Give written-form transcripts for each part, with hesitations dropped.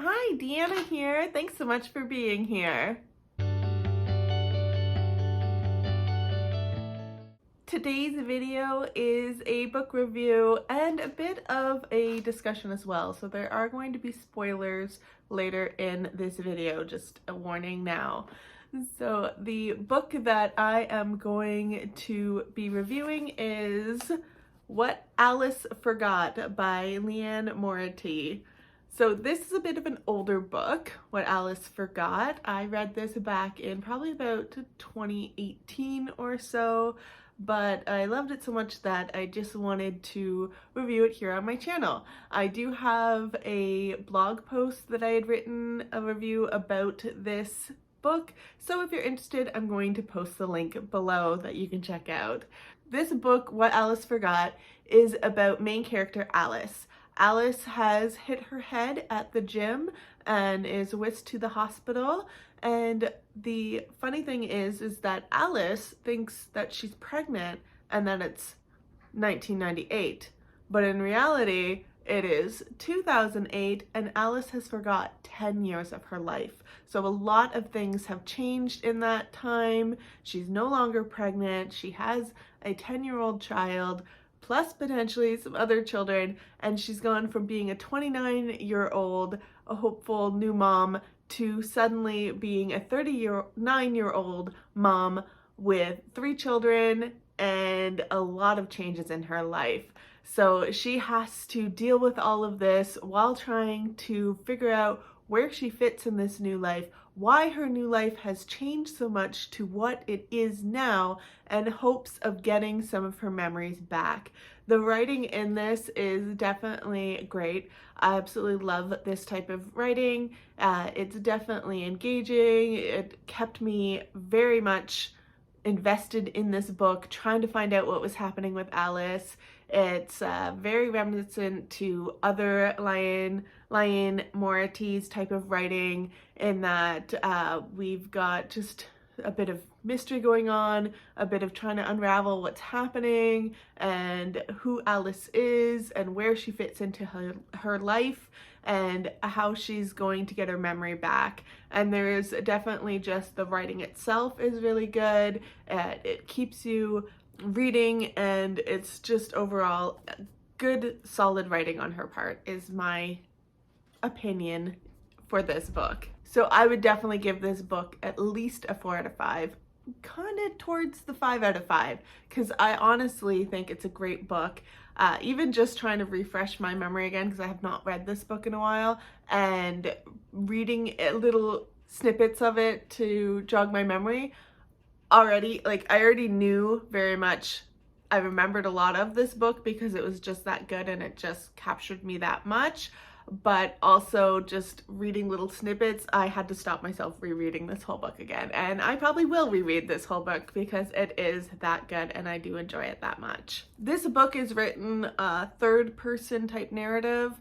Hi, Deanna here. Thanks so much for being here. Today's video is a book review and a bit of a discussion as well. So there are going to be spoilers later in this video, just a warning now. So the book that I am going to be reviewing is What Alice Forgot by Liane Moriarty. So this is a bit of an older book, What Alice Forgot. I read this back in probably about 2018 or so, but I loved it so much that I just wanted to review it here on my channel. I do have a blog post that I had written a review about this book, so if you're interested, I'm going to post the link below that you can check out. This book, What Alice Forgot, is about main character Alice. Alice has hit her head at the gym and is whisked to the hospital. And the funny thing is that Alice thinks that she's pregnant and that it's 1998. But in reality, it is 2008 and Alice has forgot 10 years of her life. So a lot of things have changed in that time. She's no longer pregnant. She has a 10-year-old child, plus potentially some other children, and she's gone from being a 29-year-old, a hopeful new mom, to suddenly being a 39-year-old mom with 3 children and a lot of changes in her life. So she has to deal with all of this while trying to figure out where she fits in this new life, why her new life has changed so much to what it is now, and hopes of getting some of her memories back. The writing in this is definitely great. I absolutely love this type of writing. It's definitely engaging. It kept me very much invested in this book, trying to find out what was happening with Alice. It's very reminiscent to other Liane Moriarty's type of writing, in that we've got just a bit of mystery going on, a bit of trying to unravel what's happening and who Alice is and where she fits into her life and how she's going to get her memory back. And there's definitely just the writing itself is really good. It keeps you reading, and it's just overall good, solid writing on her part is my opinion for this book. So I would definitely give this book at least a 4 out of 5, kind of towards the 5 out of 5, because I honestly think it's a great book. Even just trying to refresh my memory again, because I have not read this book in a while, and reading little snippets of it to jog my memory, already, like, I already knew very much. I remembered a lot of this book because it was just that good and it just captured me that much. But also just reading little snippets, I had to stop myself rereading this whole book again. And I probably will reread this whole book because it is that good and I do enjoy it that much. This book is written a third-person type narrative,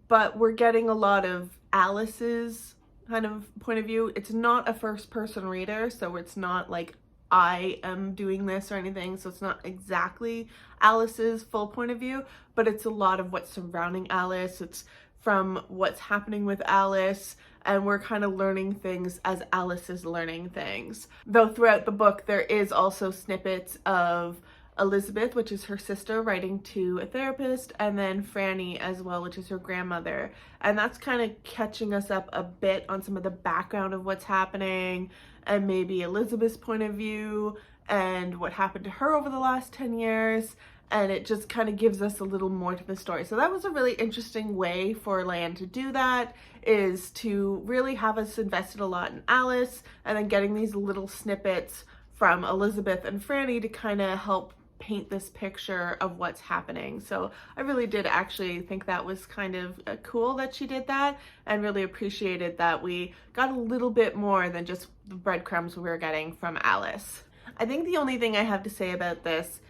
but we're getting a lot of Alice's kind of point of view. It's not a first-person reader, so it's not like I am doing this or anything, so it's not exactly Alice's full point of view, but it's a lot of what's surrounding Alice. It's from what's happening with Alice, and we're kind of learning things as Alice is learning things. Though throughout the book there is also snippets of Elizabeth, which is her sister, writing to a therapist, and then Franny as well, which is her grandmother. And that's kind of catching us up a bit on some of the background of what's happening, and maybe Elizabeth's point of view and what happened to her over the last 10 years. And it just kind of gives us a little more to the story. So that was a really interesting way for Liane to do that, is to really have us invested a lot in Alice, and then getting these little snippets from Elizabeth and Franny to kind of help paint this picture of what's happening. So I really did actually think that was kind of cool that she did that, and really appreciated that we got a little bit more than just the breadcrumbs we were getting from Alice. I think the only thing I have to say about this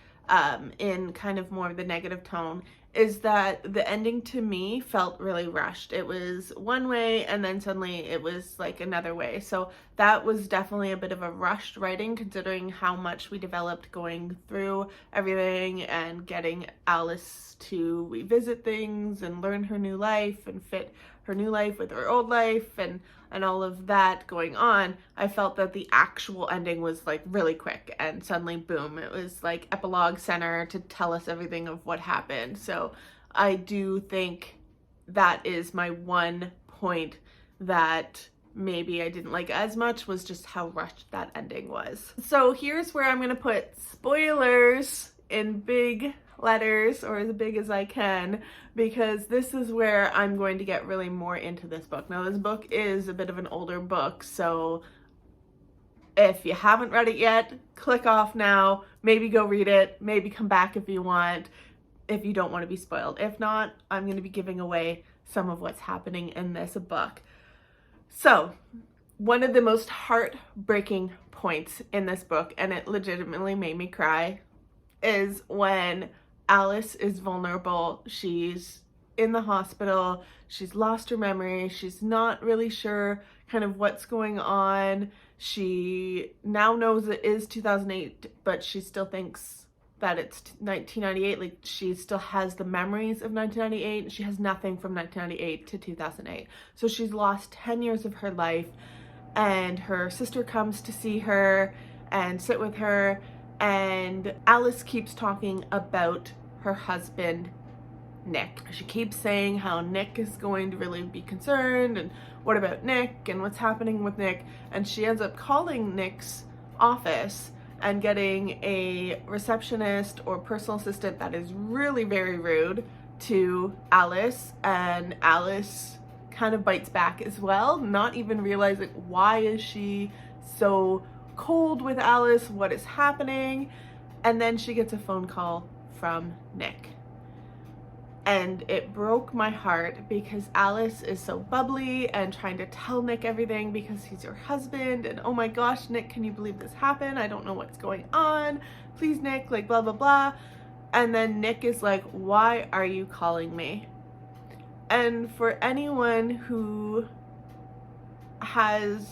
in kind of more of the negative tone is that the ending to me felt really rushed. It was one way and then suddenly it was like another way. So that was definitely a bit of a rushed writing, considering how much we developed going through everything and getting Alice to revisit things and learn her new life and fit her new life with her old life and all of that going on, I felt that the actual ending was like really quick and suddenly boom, it was like epilogue center to tell us everything of what happened. So I do think that is my one point that maybe I didn't like as much, was just how rushed that ending was. So here's where I'm gonna put spoilers in big letters, or as big as I can, because this is where I'm going to get really more into this book. Now this book is a bit of an older book, so if you haven't read it yet, click off now, maybe go read it, maybe come back if you want, if you don't want to be spoiled. If not, I'm going to be giving away some of what's happening in this book. So, one of the most heartbreaking points in this book, and it legitimately made me cry, is when Alice is vulnerable. She's in the hospital, she's lost her memory, she's not really sure kind of what's going on. She now knows it is 2008, but she still thinks that it's 1998. Like, she still has the memories of 1998. She has nothing from 1998 to 2008. So she's lost 10 years of her life, and her sister comes to see her and sit with her, and Alice keeps talking about her husband, Nick. She keeps saying how Nick is going to really be concerned, and what about Nick, and what's happening with Nick, and she ends up calling Nick's office and getting a receptionist or personal assistant that is really very rude to Alice, and Alice kind of bites back as well, not even realizing why is she so cold with Alice, what is happening, and then she gets a phone call from Nick. And it broke my heart because Alice is so bubbly and trying to tell Nick everything because he's your husband, and oh my gosh, Nick, can you believe this happened? I don't know what's going on. Please, Nick, like blah, blah, blah. And then Nick is like, why are you calling me? And for anyone who has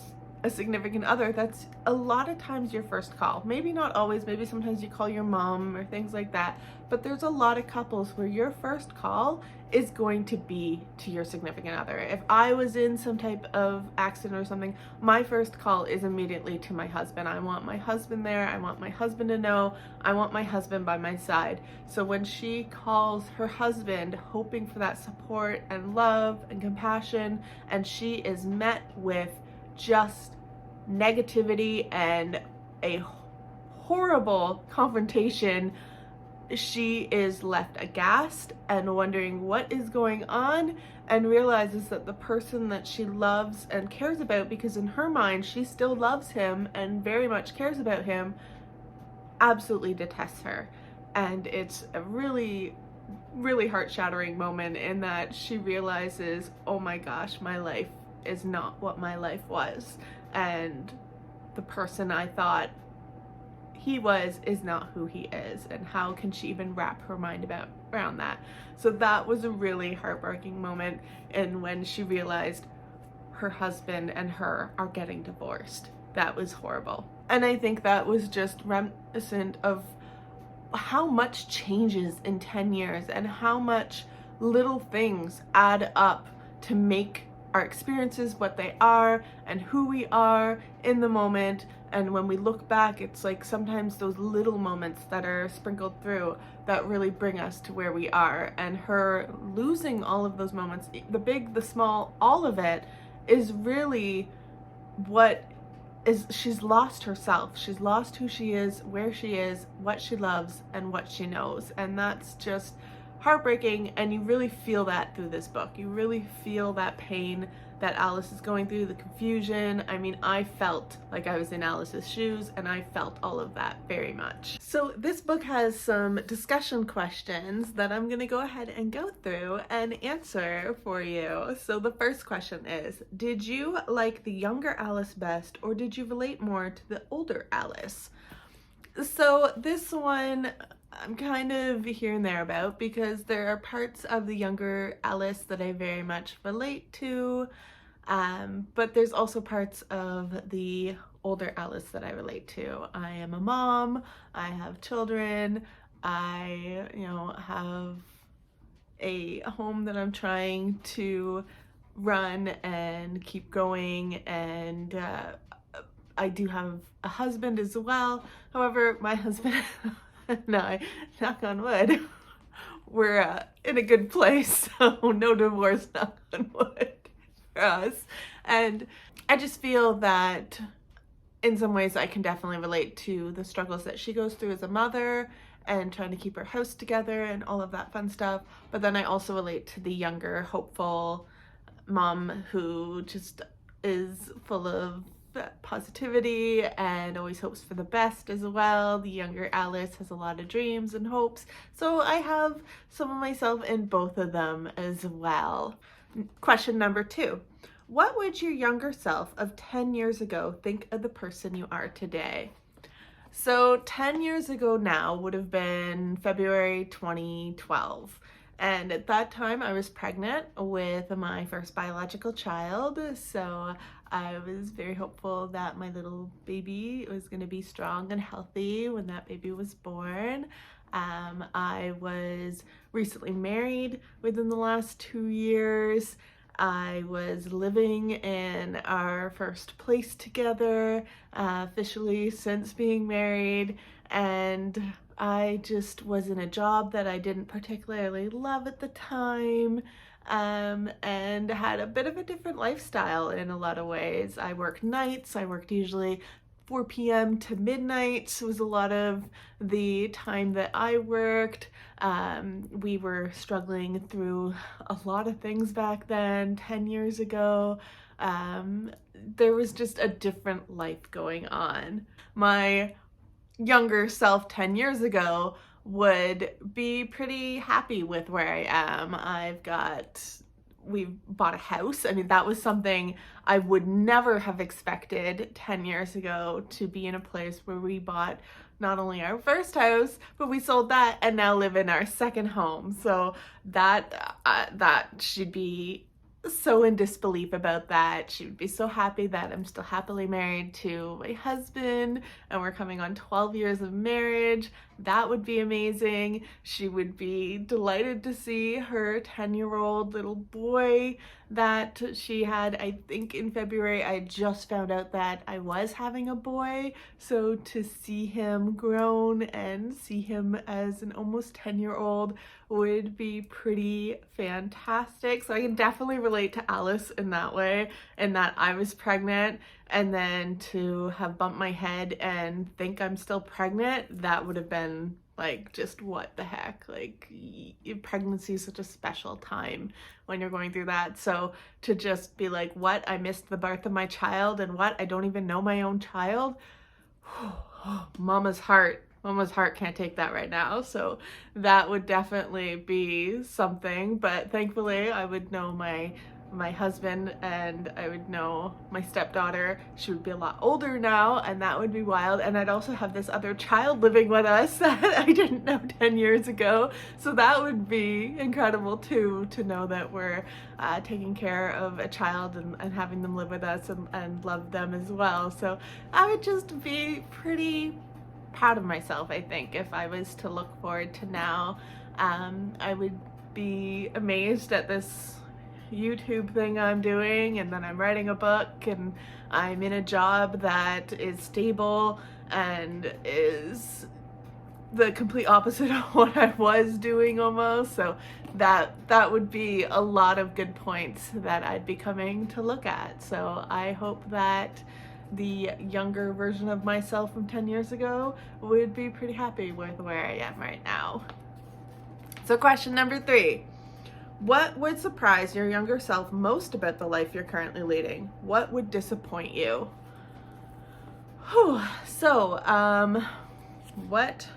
a significant other, that's a lot of times your first call. Maybe not always, maybe sometimes you call your mom or things like that, but there's a lot of couples where your first call is going to be to your significant other. If I was in some type of accident or something, my first call is immediately to my husband. I want my husband there, I want my husband to know, I want my husband by my side. So when she calls her husband hoping for that support and love and compassion, and she is met with just negativity and a horrible confrontation, she is left aghast and wondering what is going on, and realizes that the person that she loves and cares about, because in her mind she still loves him and very much cares about him, absolutely detests her. And it's a really, really heart-shattering moment in that she realizes, oh my gosh, my life is not what my life was, and the person I thought he was is not who he is, and how can she even wrap her mind around that. So that was a really heartbreaking moment, and when she realized her husband and her are getting divorced, that was horrible. And I think that was just reminiscent of how much changes in 10 years and how much little things add up to make our experiences what they are and who we are in the moment. And when we look back, it's like sometimes those little moments that are sprinkled through that really bring us to where we are. And her losing all of those moments, the big, the small, all of it, is really what is, she's lost herself. She's lost who she is, where she is, what she loves, and what she knows. And that's just heartbreaking, and you really feel that through this book. You really feel that pain that Alice is going through, the confusion. I mean, I felt like I was in Alice's shoes, and I felt all of that very much. So this book has some discussion questions that I'm gonna go ahead and go through and answer for you. So the first question is, did you like the younger Alice best, or did you relate more to the older Alice? So this one, I'm kind of here and there about, because there are parts of the younger Alice that I very much relate to, but there's also parts of the older Alice that I relate to. I am a mom, I have children, I, have a home that I'm trying to run and keep going, and I do have a husband as well. However, my husband and I, knock on wood, we're in a good place, so no divorce, knock on wood, for us. And I just feel that in some ways I can definitely relate to the struggles that she goes through as a mother and trying to keep her house together and all of that fun stuff. But then I also relate to the younger, hopeful mom who just is full of positivity and always hopes for the best as well. The younger Alice has a lot of dreams and hopes. So I have some of myself in both of them as well. Question number 2. What would your younger self of 10 years ago think of the person you are today? So 10 years ago now would have been February 2012. And at that time I was pregnant with my first biological child. So I was very hopeful that my little baby was going to be strong and healthy when that baby was born. I was recently married within the last 2 years. I was living in our first place together, officially since being married, and I just was in a job that I didn't particularly love at the time, and had a bit of a different lifestyle in a lot of ways. I worked nights. I worked usually 4 p.m. to midnight was a lot of the time that I worked. We were struggling through a lot of things back then, 10 years ago. There was just a different life going on. My younger self 10 years ago would be pretty happy with where I am. We bought a house. I mean, that was something I would never have expected 10 years ago, to be in a place where we bought not only our first house, but we sold that and now live in our second home. So that should be so in disbelief about that. She would be so happy that I'm still happily married to my husband and we're coming on 12 years of marriage. That would be amazing. She would be delighted to see her 10-year-old little boy that she had. I think in February I just found out that I was having a boy, so to see him grown and see him as an almost 10-year-old would be pretty fantastic. So I can definitely relate to Alice in that way, in that I was pregnant, and then to have bumped my head and think I'm still pregnant, that would have been like, just what the heck. Like, pregnancy is such a special time when you're going through that. So to just be like, what, I missed the birth of my child, and what, I don't even know my own child. Mama's heart can't take that right now. So that would definitely be something. But thankfully I would know my husband, and I would know my stepdaughter. She would be a lot older now, and that would be wild. And I'd also have this other child living with us that I didn't know 10 years ago. So that would be incredible too, to know that we're taking care of a child and having them live with us and love them as well. So I would just be pretty proud of myself, I think, if I was to look forward to now. I would be amazed at this YouTube thing I'm doing, and then I'm writing a book, and I'm in a job that is stable and is the complete opposite of what I was doing almost. So that would be a lot of good points that I'd be coming to look at. So I hope that the younger version of myself from 10 years ago would be pretty happy with where I am right now. So question number 3. What would surprise your younger self most about the life you're currently leading? What would disappoint you? So, what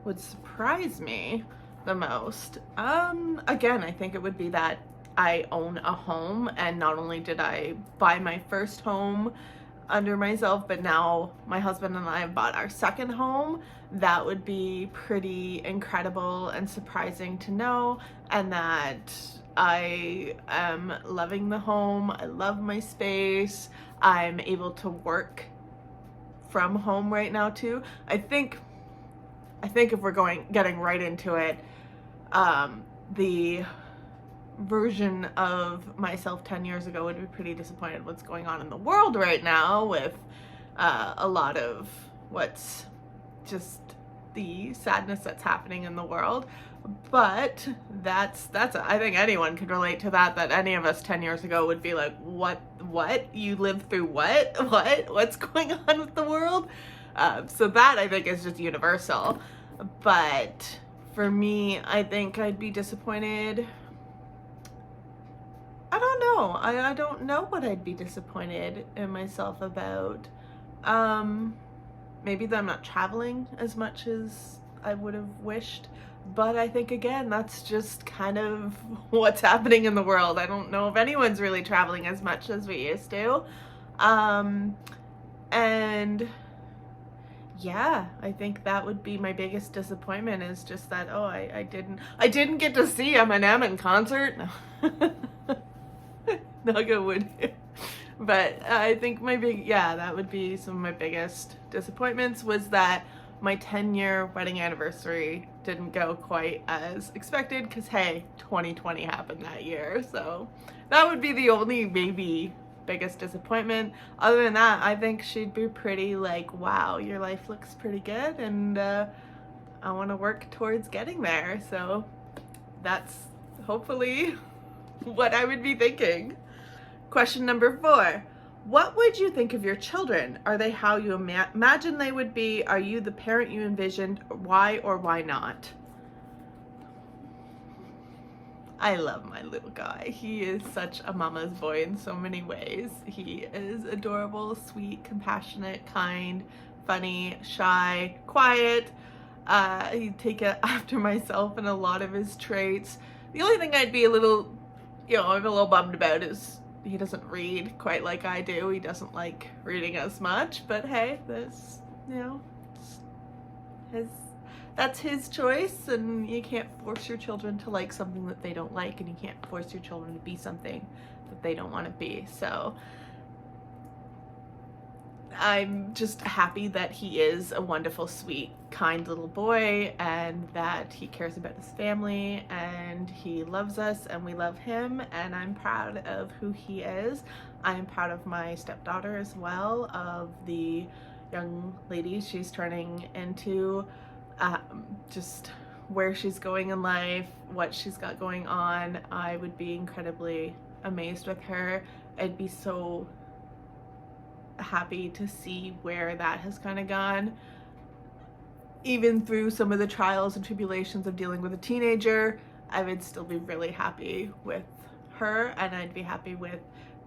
would surprise me the most? Again, I think it would be that I own a home, and not only did I buy my first home under myself, but now my husband and I have bought our second home. That would be pretty incredible and surprising to know, and that I am loving the home. I love my space. I'm able to work from home right now too. I think if we're getting right into it, the version of myself 10 years ago would be pretty disappointed what's going on in the world right now with a lot of what's just the sadness that's happening in the world. But that's I think anyone could relate to that any of us 10 years ago would be like, what you lived through, what's going on with the world. So that I think is just universal. But for me, I think I'd be disappointed. I don't know. I don't know what I'd be disappointed in myself about. Maybe that I'm not traveling as much as I would have wished. But I think, again, that's just kind of what's happening in the world. I don't know if anyone's really traveling as much as we used to. And yeah, I think that would be my biggest disappointment, is just that, oh, I didn't get to see Eminem in concert. No. Not good. But I think that would be some of my biggest disappointments, was that my 10-year wedding anniversary didn't go quite as expected, because hey, 2020 happened that year. So that would be the only maybe biggest disappointment. Other than that, I think she'd be pretty like, wow, your life looks pretty good, and I want to work towards getting there. So that's hopefully what I would be thinking. Question number 4. What would you think of your children? Are they how you imagine they would be? Are you the parent you envisioned? Why or why not? I love my little guy. He is such a mama's boy in so many ways. He is adorable, sweet, compassionate, kind, funny, shy, quiet. He'd take it after myself in a lot of his traits. The only thing I'd be I'm a little bummed about is he doesn't read quite like I do. He doesn't like reading as much, but hey, that's, that's his choice, and you can't force your children to like something that they don't like, and you can't force your children to be something that they don't want to be. So I'm just happy that he is a wonderful, sweet, kind little boy, and that he cares about his family, and he loves us, and we love him, and I'm proud of who he is. I'm proud of my stepdaughter as well, of the young lady she's turning into, just where she's going in life, what she's got going on. I would be incredibly amazed with her. I'd be so happy to see where that has kind of gone, even through some of the trials and tribulations of dealing with a teenager. I would still be really happy with her, and I'd be happy with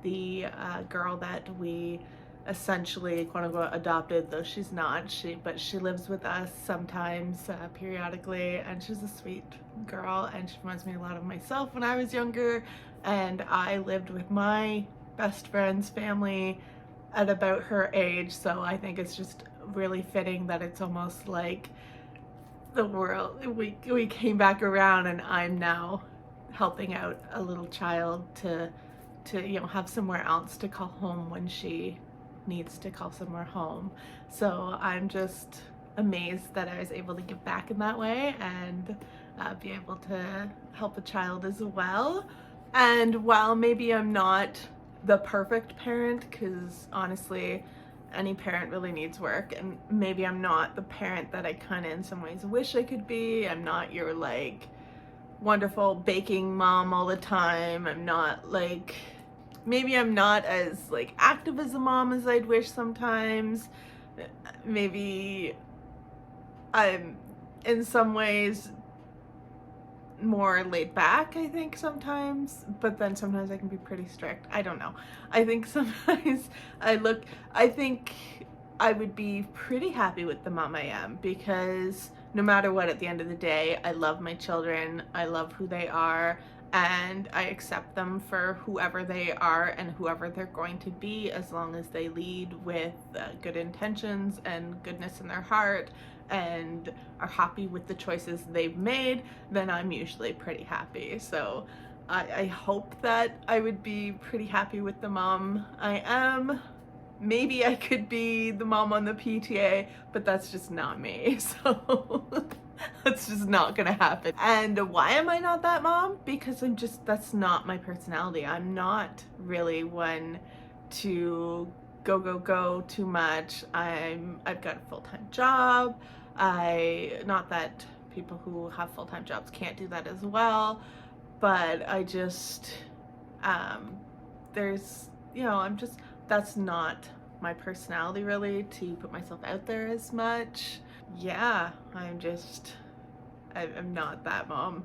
the girl that we essentially quote unquote adopted, though she's not, but she lives with us sometimes, periodically, and she's a sweet girl, and she reminds me a lot of myself when I was younger, and I lived with my best friend's family at about her age. So I think it's just really fitting that it's almost like the world, we came back around, and I'm now helping out a little child to have somewhere else to call home when she needs to call somewhere home. So I'm just amazed that I was able to give back in that way, and be able to help a child as well. And while maybe I'm not the perfect parent, because honestly any parent really needs work, and maybe I'm not the parent that I kind of in some ways wish I could be. I'm not your like wonderful baking mom all the time. I'm not like, maybe I'm not as like active as a mom as I'd wish sometimes. Maybe I'm in some ways more laid back, I think, sometimes, but then sometimes I can be pretty strict. I don't know. I think sometimes I think I would be pretty happy with the mom I am, because no matter what, at the end of the day, I love my children, I love who they are, and I accept them for whoever they are and whoever they're going to be, as long as they lead with good intentions and goodness in their heart, and are happy with the choices they've made, then I'm usually pretty happy. So I hope that I would be pretty happy with the mom I am. Maybe I could be the mom on the PTA, but that's just not me. So That's just not gonna happen. And why am I not that mom? Because that's not my personality. I'm not really one to go too much. I've got a full-time job. Not that people who have full-time jobs can't do that as well, but I just, that's not my personality really, to put myself out there as much. Yeah, I'm not that mom.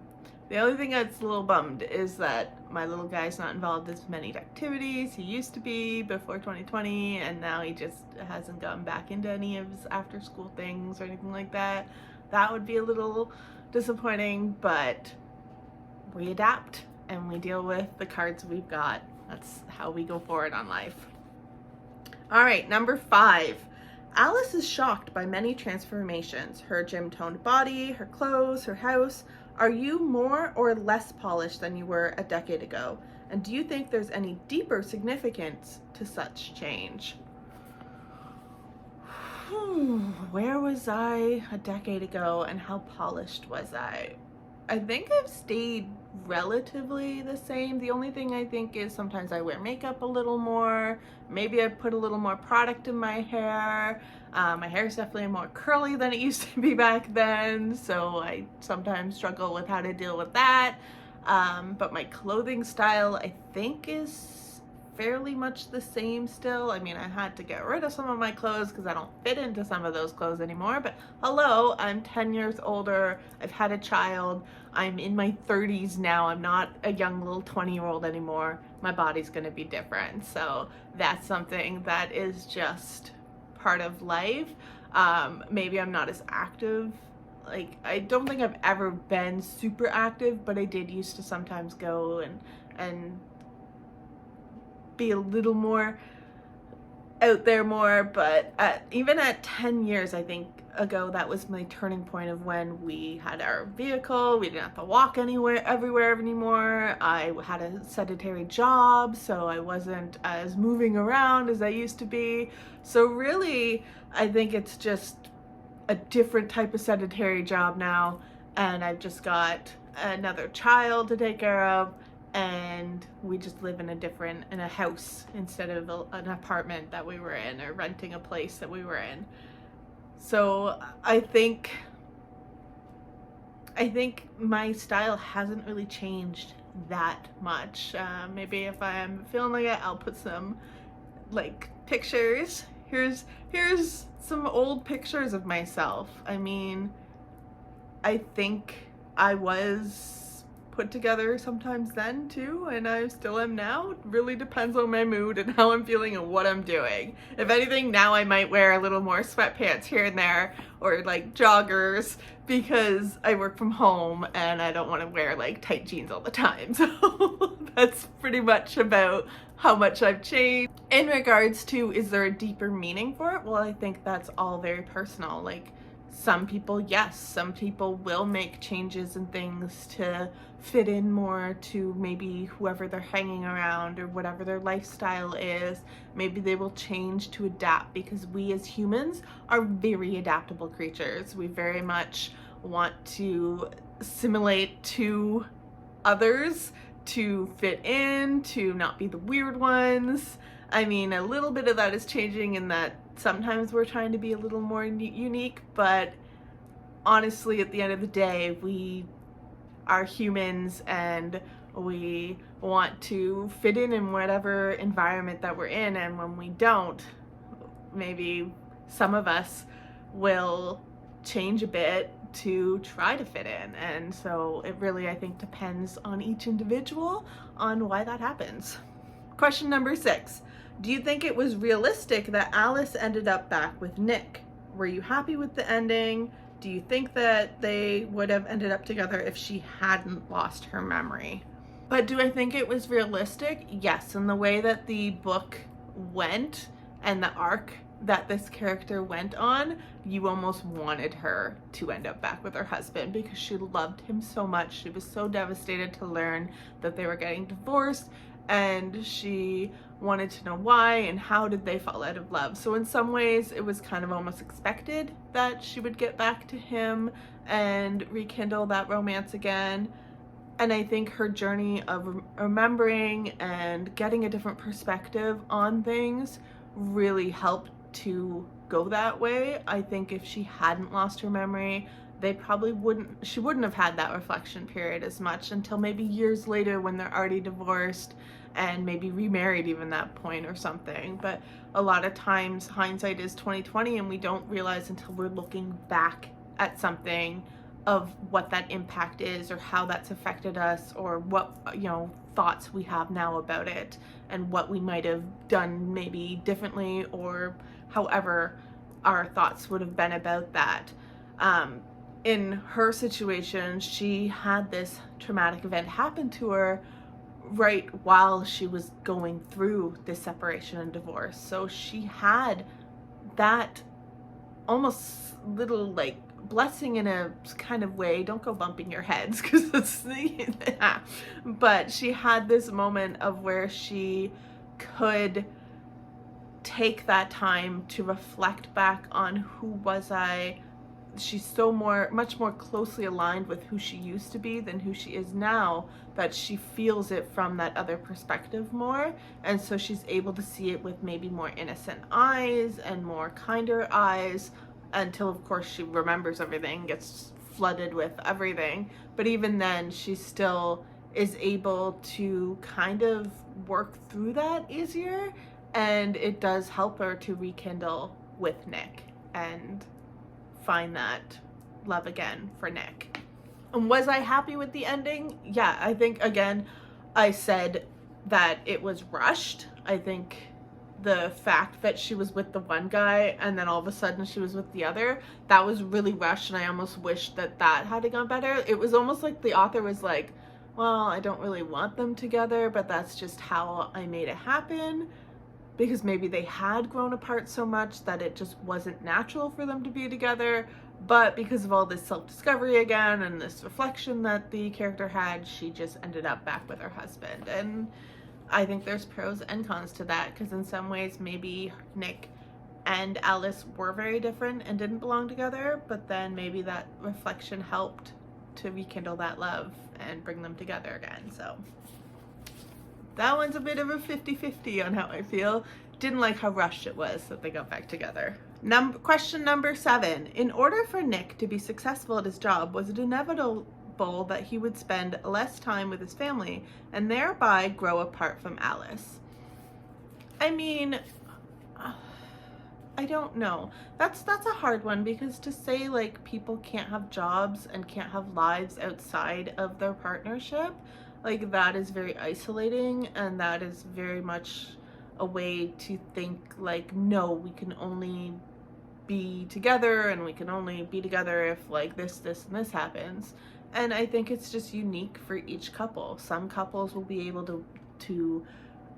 The only thing that's a little bummed is that my little guy's not involved in as many activities. He used to be before 2020, and now he just hasn't gotten back into any of his after school things or anything like that. That would be a little disappointing, but we adapt and we deal with the cards we've got. That's how we go forward on life. All right, number 5. Alice is shocked by many transformations. Her gym-toned body, her clothes, her house. Are you more or less polished than you were a decade ago? And do you think there's any deeper significance to such change? Where was I a decade ago and how polished was I? I think I've stayed relatively the same. The only thing I think is sometimes I wear makeup a little more. Maybe I put a little more product in my hair. My hair is definitely more curly than it used to be back then, so I sometimes struggle with how to deal with that. But my clothing style, I think, is fairly much the same still. I mean, I had to get rid of some of my clothes because I don't fit into some of those clothes anymore, but hello, I'm 10 years older, I've had a child, I'm in my 30s now, I'm not a young little 20-year-old anymore. My body's gonna be different, so that's something that is just part of life. Maybe I'm not as active. Like, I don't think I've ever been super active, but I did used to sometimes go and be a little more out there more. But even at 10 years, I think, ago, that was my turning point of when we had our vehicle. We didn't have to walk everywhere anymore. I had a sedentary job, so I wasn't as moving around as I used to be. So really, I think it's just a different type of sedentary job now, and I've just got another child to take care of, and we just live in a house instead of an apartment that we were in, or renting a place that we were in. So I think my style hasn't really changed that much. Maybe if I'm feeling like it, I'll put some like pictures. Here's some old pictures of myself. I mean, I think I was put together sometimes then too, and I still am now. It really depends on my mood and how I'm feeling and what I'm doing. If anything, now I might wear a little more sweatpants here and there, or like joggers, because I work from home and I don't want to wear like tight jeans all the time. So that's pretty much about how much I've changed. In regards to, is there a deeper meaning for it? Well, I think that's all very personal. Like, some people, yes, some people will make changes and things to fit in more to maybe whoever they're hanging around or whatever their lifestyle is. Maybe they will change to adapt, because we as humans are very adaptable creatures. We very much want to assimilate to others, to fit in, to not be the weird ones. I mean, a little bit of that is changing in that sometimes we're trying to be a little more unique, but honestly, at the end of the day, we are humans and we want to fit in whatever environment that we're in, and when we don't, maybe some of us will change a bit to try to fit in. And so it really, I think, depends on each individual on why that happens. Question number 6. Do you think it was realistic that Alice ended up back with Nick? Were you happy with the ending? Do you think that they would have ended up together if she hadn't lost her memory? But do I think it was realistic? Yes, in the way that the book went and the arc that this character went on, you almost wanted her to end up back with her husband, because she loved him so much. She was so devastated to learn that they were getting divorced, and she wanted to know why and how did they fall out of love. So in some ways it was kind of almost expected that she would get back to him and rekindle that romance again. And I think her journey of remembering and getting a different perspective on things really helped to go that way. I think if she hadn't lost her memory, she wouldn't have had that reflection period as much until maybe years later when they're already divorced and maybe remarried even that point or something. But a lot of times hindsight is 20/20, and we don't realize until we're looking back at something of what that impact is or how that's affected us, or what, you know, thoughts we have now about it and what we might have done maybe differently, or however our thoughts would have been about that. In her situation, she had this traumatic event happen to her right while she was going through this separation and divorce. So she had that almost little like blessing in a kind of way. Don't go bumping your heads because it's but she had this moment of where she could take that time to reflect back on who was I. She's so much more closely aligned with who she used to be than who she is now, that she feels it from that other perspective more. And so she's able to see it with maybe more innocent eyes and more kinder eyes, until of course she remembers everything, gets flooded with everything. But even then, she still is able to kind of work through that easier, and it does help her to rekindle with Nick and find that love again for Nick. And was I happy with the ending? Yeah, I think, again, I said that it was rushed. I think the fact that she was with the one guy and then all of a sudden she was with the other, that was really rushed, and I almost wished that had gone better. It was almost like the author was like, well, I don't really want them together, but that's just how I made it happen, because maybe they had grown apart so much that it just wasn't natural for them to be together. But because of all this self-discovery again and this reflection that the character had, she just ended up back with her husband. And I think there's pros and cons to that, because in some ways maybe Nick and Alice were very different and didn't belong together, but then maybe that reflection helped to rekindle that love and bring them together again. So that one's a bit of a 50-50 on how I feel. Didn't like how rushed it was that they got back together. Question number 7. In order for Nick to be successful at his job, was it inevitable that he would spend less time with his family and thereby grow apart from Alice? I mean, I don't know. That's a hard one, because to say like people can't have jobs and can't have lives outside of their partnership, like that is very isolating, and that is very much a way to think like, no, we can only be together and we can only be together if like this and this happens. And I think it's just unique for each couple. Some couples will be able to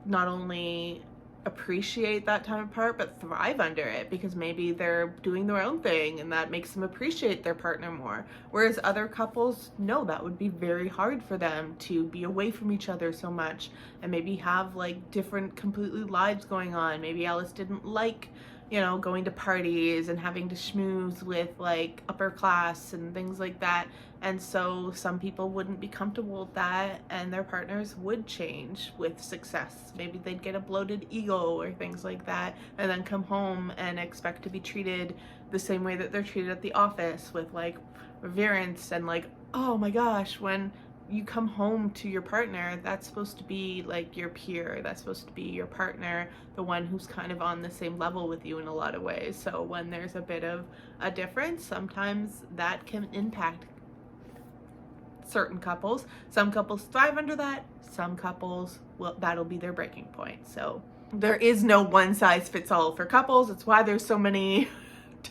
not only appreciate that time apart, but thrive under it, because maybe they're doing their own thing and that makes them appreciate their partner more. Whereas other couples, no, that would be very hard for them to be away from each other so much and maybe have like different completely lives going on. Maybe Alice didn't like, you know, going to parties and having to schmooze with like upper class and things like that. And so some people wouldn't be comfortable with that, and their partners would change with success. Maybe they'd get a bloated ego or things like that, and then come home and expect to be treated the same way that they're treated at the office, with like reverence and like, oh my gosh, when you come home to your partner, that's supposed to be like your peer, that's supposed to be your partner, the one who's kind of on the same level with you in a lot of ways. So when there's a bit of a difference, sometimes that can impact certain couples. Some couples thrive under that, some couples, well, that'll be their breaking point. So there is no one size fits all for couples. It's why there's so many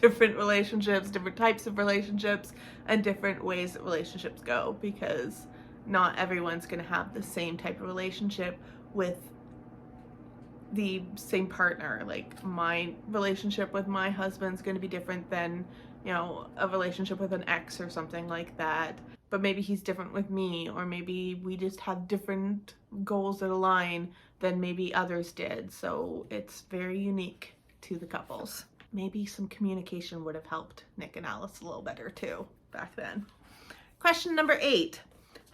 different relationships, different types of relationships, and different ways that relationships go, because not everyone's going to have the same type of relationship with the same partner. Like my relationship with my husband's going to be different than, you know, a relationship with an ex or something like that. but maybe he's different with me, or maybe we just have different goals that align than maybe others did. So it's very unique to the couples. Maybe some communication would have helped Nick and Alice a little better too back then. Question number 8.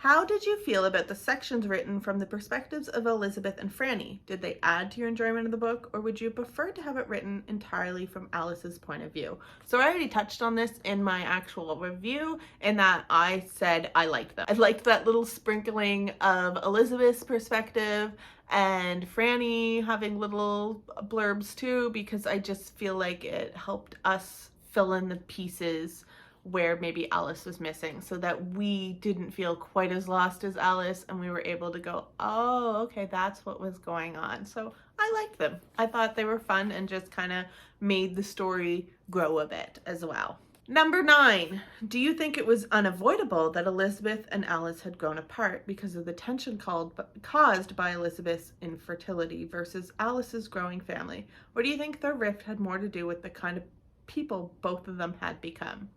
How did you feel about the sections written from the perspectives of Elizabeth and Franny? Did they add to your enjoyment of the book, or would you prefer to have it written entirely from Alice's point of view? So I already touched on this in my actual review, in that I said I liked them. I liked that little sprinkling of Elizabeth's perspective and Franny having little blurbs too, because I just feel like it helped us fill in the pieces where maybe Alice was missing, so that we didn't feel quite as lost as Alice, and we were able to go, oh, okay, that's what was going on. So I liked them. I thought they were fun and just kind of made the story grow a bit as well. Number 9, do you think it was unavoidable that Elizabeth and Alice had grown apart because of the tension caused by Elizabeth's infertility versus Alice's growing family? Or do you think their rift had more to do with the kind of people both of them had become?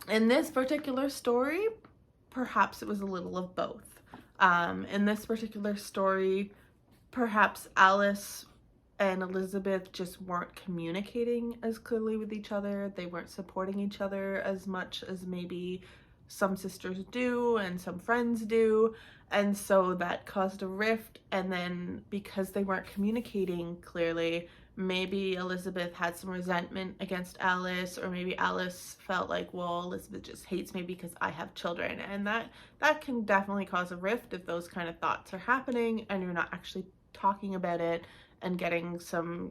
In this particular story, perhaps it was a little of both. In this particular story, perhaps Alice and Elizabeth just weren't communicating as clearly with each other. They weren't supporting each other as much as maybe some sisters do and some friends do. And so that caused a rift. And then because they weren't communicating clearly, maybe Elizabeth had some resentment against Alice, or maybe Alice felt like, well, Elizabeth just hates me because I have children. And that can definitely cause a rift if those kind of thoughts are happening and you're not actually talking about it and getting some,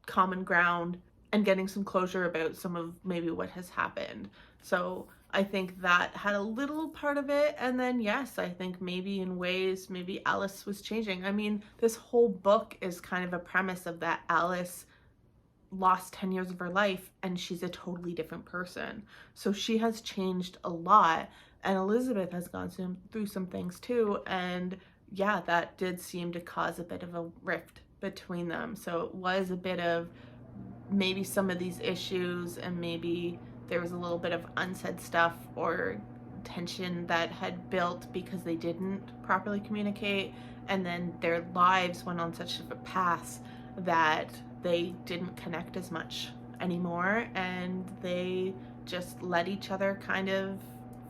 common ground and getting some closure about some of maybe what has happened. So I think that had a little part of it. And then, yes, I think maybe in ways, maybe Alice was changing. I mean, this whole book is kind of a premise of that Alice lost 10 years of her life and she's a totally different person. So she has changed a lot, and Elizabeth has gone through some things too. And yeah, that did seem to cause a bit of a rift between them. So it was a bit of maybe some of these issues, and maybe there was a little bit of unsaid stuff or tension that had built because they didn't properly communicate, and then their lives went on such a path that they didn't connect as much anymore, and they just let each other kind of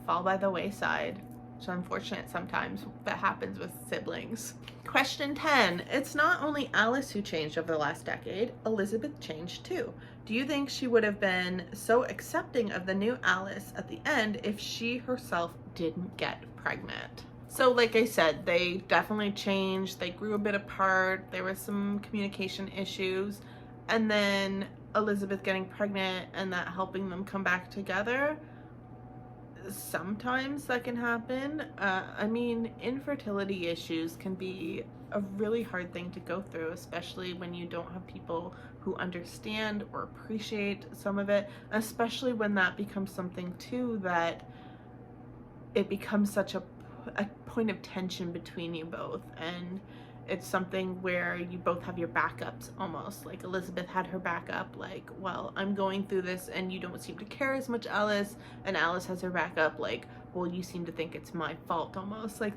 fall by the wayside. So unfortunate sometimes that happens with siblings. Question 10. It's not only Alice who changed over the last decade, Elizabeth changed too. Do you think she would have been so accepting of the new Alice at the end if she herself didn't get pregnant? So like I said, they definitely changed. They grew a bit apart. There were some communication issues. And then Elizabeth getting pregnant and that helping them come back together. Sometimes that can happen. I mean, infertility issues can be a really hard thing to go through, especially when you don't have people who understand or appreciate some of it, especially when that becomes something too that it becomes such a point of tension between you both, and it's something where you both have your backups almost. Like Elizabeth had her backup, like, well, I'm going through this and you don't seem to care as much, Alice, and Alice has her backup, like, well, you seem to think it's my fault almost. Like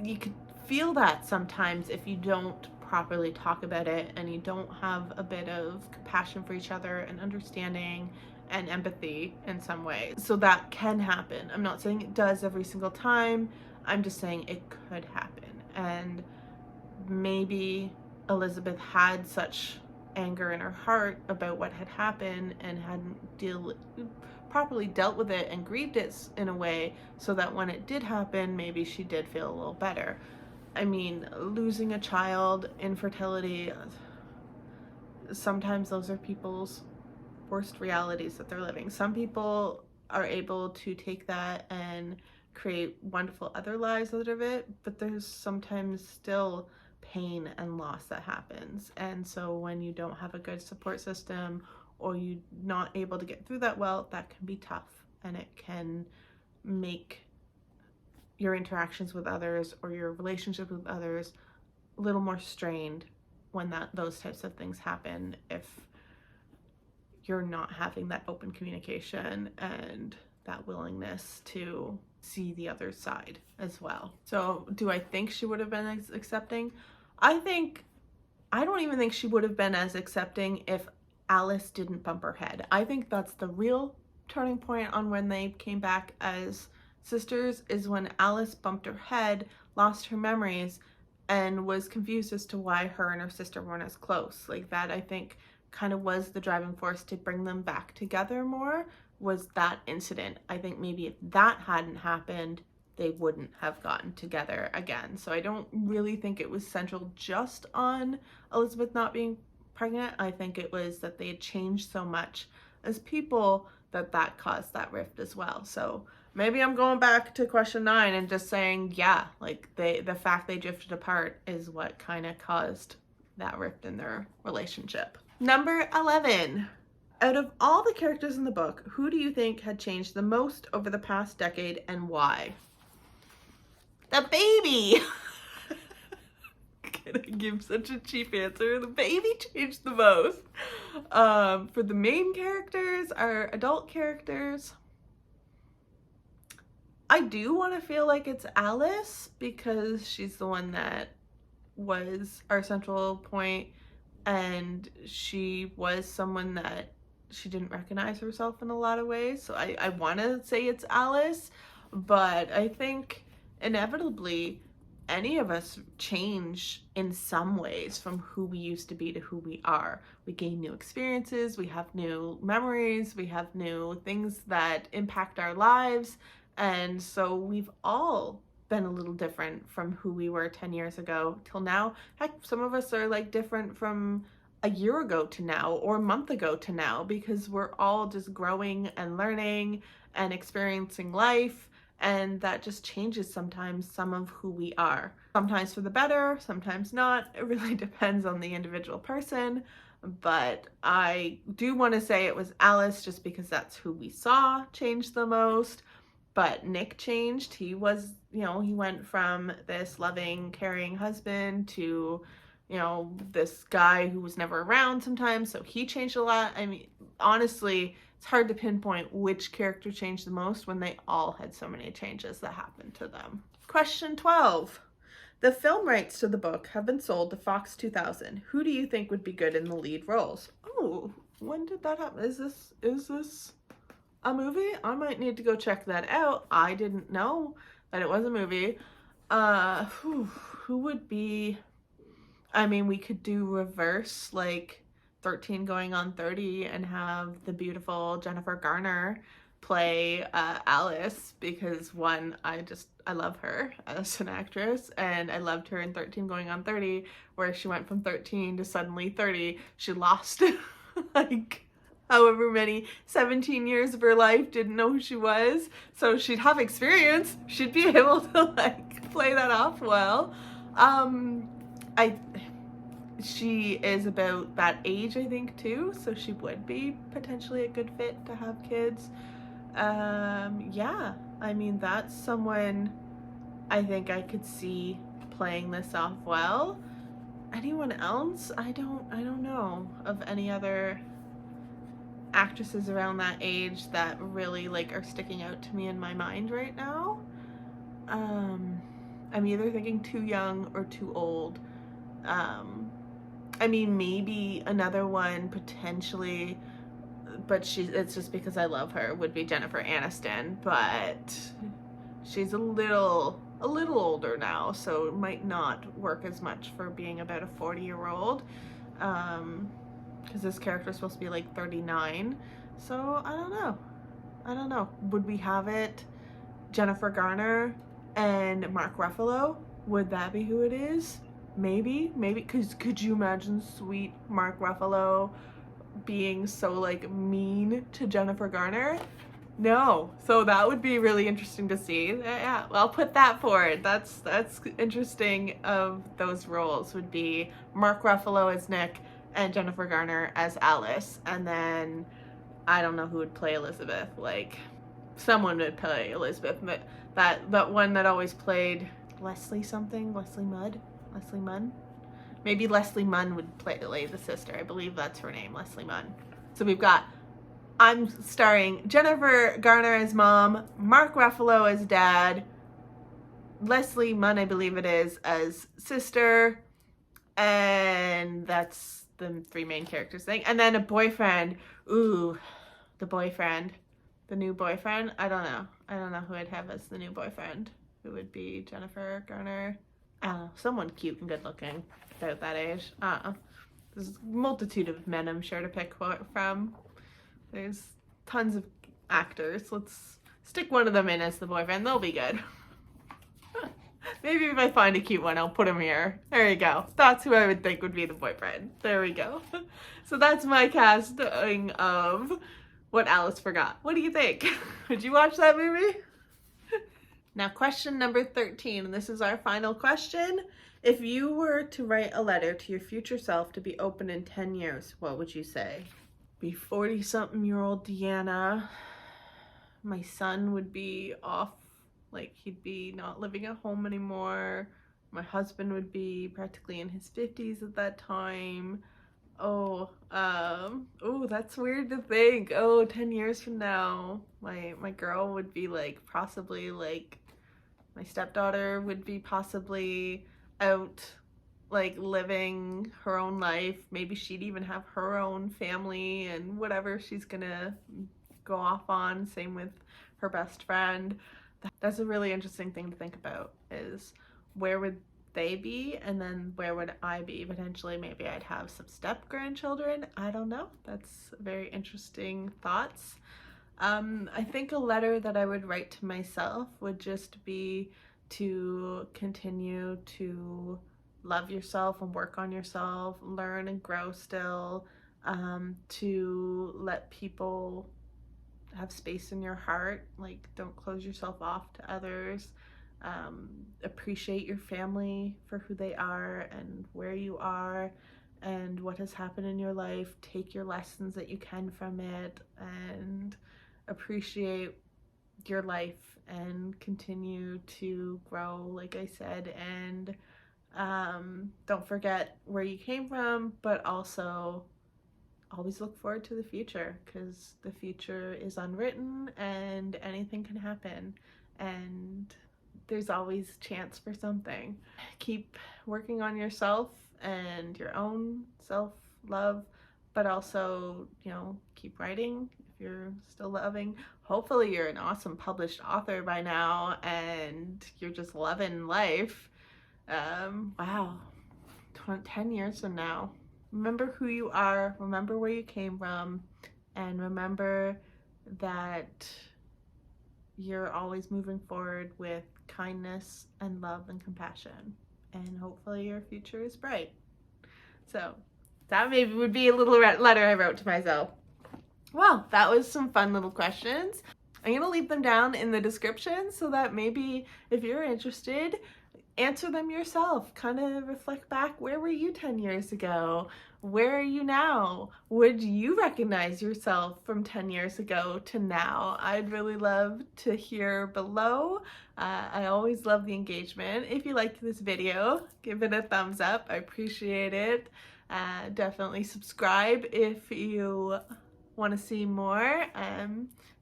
you could feel that sometimes if you don't properly talk about it and you don't have a bit of compassion for each other and understanding and empathy in some ways. So that can happen. I'm not saying it does every single time. I'm just saying it could happen. And maybe Elizabeth had such anger in her heart about what had happened and hadn't properly dealt with it and grieved it in a way so that when it did happen, maybe she did feel a little better. I mean, losing a child, infertility, sometimes those are people's worst realities that they're living. Some people are able to take that and create wonderful other lives out of it, but there's sometimes still pain and loss that happens. And so when you don't have a good support system or you're not able to get through that well, that can be tough, and it can make your interactions with others or your relationship with others a little more strained when those types of things happen, if you're not having that open communication and that willingness to see the other side as well. So do I think she would have been as accepting? I don't even think she would have been as accepting if Alice didn't bump her head. I think that's the real turning point on when they came back as sisters, is when Alice bumped her head, lost her memories, and was confused as to why her and her sister weren't as close. Like, that, I think, kind of was the driving force to bring them back together more, was that incident. I think maybe if that hadn't happened, they wouldn't have gotten together again. So I don't really think it was central just on Elizabeth not being pregnant. I think it was that they had changed so much as people that caused that rift as well. So maybe I'm going back to question 9 and just saying, yeah, like the fact they drifted apart is what kind of caused that rift in their relationship. Number 11. Out of all the characters in the book, who do you think had changed the most over the past decade and why? The baby! Can I give such a cheap answer? The baby changed the most. For the main characters, our adult characters, I do want to feel like it's Alice, because she's the one that was our central point, and she was someone that she didn't recognize herself in a lot of ways. So I want to say it's Alice, but I think inevitably any of us change in some ways from who we used to be to who we are. We gain new experiences, we have new memories, we have new things that impact our lives, and so we've all been a little different from who we were 10 years ago till now. Heck, some of us are like different from a year ago to now, or a month ago to now, because we're all just growing and learning and experiencing life, and that just changes sometimes some of who we are. Sometimes for the better, sometimes not. It really depends on the individual person, but I do want to say it was Alice just because that's who we saw change the most. But Nick changed. He was, he went from this loving, caring husband to, this guy who was never around sometimes, so he changed a lot. I mean, honestly, it's hard to pinpoint which character changed the most when they all had so many changes that happened to them. Question 12. The film rights to the book have been sold to Fox 2000. Who do you think would be good in the lead roles? Oh, when did that happen? Is this a movie? I might need to go check that out. I didn't know that it was a movie. Who would be... I mean, we could do reverse, like 13 going on 30, and have the beautiful Jennifer Garner play Alice, because one, I love her as an actress, and I loved her in 13 going on 30, where she went from 13 to suddenly 30. She lost like however many 17 years of her life, didn't know who she was, so she'd have experience, she'd be able to like play that off well. She is about that age, I think, too, so she would be potentially a good fit to have kids. Yeah, I mean, that's someone I think I could see playing this off well. Anyone else? I don't know of any other actresses around that age that really like are sticking out to me in my mind right now. I'm either thinking too young or too old. I mean, maybe another one potentially, but it's just because I love her, would be Jennifer Aniston, but she's a little older now, so it might not work as much for being about a 40-year-old, because this character is supposed to be like 39, so I don't know. Would we have it Jennifer Garner and Mark Ruffalo? Would that be who it is? Maybe, because could you imagine sweet Mark Ruffalo being so like mean to Jennifer Garner? No. So that would be really interesting to see. Yeah, well, I'll put that forward. That's interesting. Of those roles would be Mark Ruffalo as Nick and Jennifer Garner as Alice, and then I don't know who would play Elizabeth. Like, someone would play Elizabeth, but that one that always played Leslie Munn. Maybe Leslie Munn would play the sister. I believe that's her name, Leslie Munn. So we've got I'm starring Jennifer Garner as mom, Mark Ruffalo as dad, Leslie Munn, I believe it is, as sister, and that's the three main characters thing. And then a boyfriend. Ooh, the boyfriend. The new boyfriend. I don't know. I don't know who I'd have as the new boyfriend. Who would be Jennifer Garner? I don't know. Someone cute and good looking about that age. There's a multitude of men I'm sure to pick from. There's tons of actors. Let's stick one of them in as the boyfriend. They'll be good. Maybe if I find a cute one, I'll put him here. There you go. That's who I would think would be the boyfriend. There we go. So that's my casting of What Alice Forgot. What do you think? Would you watch that movie? Now, question number 13, and this is our final question. If you were to write a letter to your future self to be open in 10 years, what would you say? Be 40-something-year-old Deanna. My son would be off. Like, he'd be not living at home anymore. My husband would be practically in his 50s at that time. Oh, that's weird to think. 10 years from now, my girl would be like possibly like, my stepdaughter would be possibly out like living her own life. Maybe she'd even have her own family and whatever she's gonna go off on. Same with her best friend. That's a really interesting thing to think about, is where would they be and then where would I be? Potentially maybe I'd have some step grandchildren. I don't know. That's very interesting thoughts. I think a letter that I would write to myself would just be to continue to love yourself and work on yourself, learn and grow still, to let people have space in your heart, like don't close yourself off to others, appreciate your family for who they are and where you are and what has happened in your life, take your lessons that you can from it and appreciate your life and continue to grow, like I said, and don't forget where you came from, but also always look forward to the future, because the future is unwritten and anything can happen and there's always chance for something. Keep working on yourself and your own self-love, but also, keep writing if you're still loving. Hopefully you're an awesome published author by now and you're just loving life. Wow, 10 years from now. Remember who you are, remember where you came from, and remember that you're always moving forward with kindness and love and compassion. And hopefully your future is bright. So that maybe would be a little letter I wrote to myself. Well, that was some fun little questions. I'm going to leave them down in the description so that maybe if you're interested, answer them yourself. Kind of reflect back. Where were you 10 years ago? Where are you now? Would you recognize yourself from 10 years ago to now? I'd really love to hear below. I always love the engagement. If you liked this video, give it a thumbs up. I appreciate it. Definitely subscribe if you want to see more.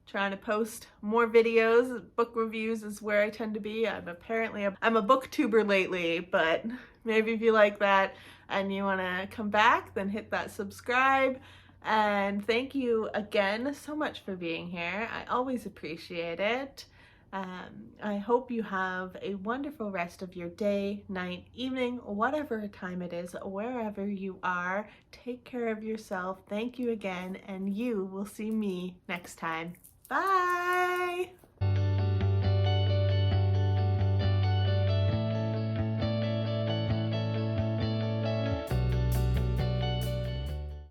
Trying to post more videos. Book reviews is where I tend to be. I'm a booktuber lately, but maybe if you like that and you want to come back, then hit that subscribe. And thank you again so much for being here. I always appreciate it. I hope you have a wonderful rest of your day, night, evening, whatever time it is, wherever you are. Take care of yourself. Thank you again, and you will see me next time. Bye!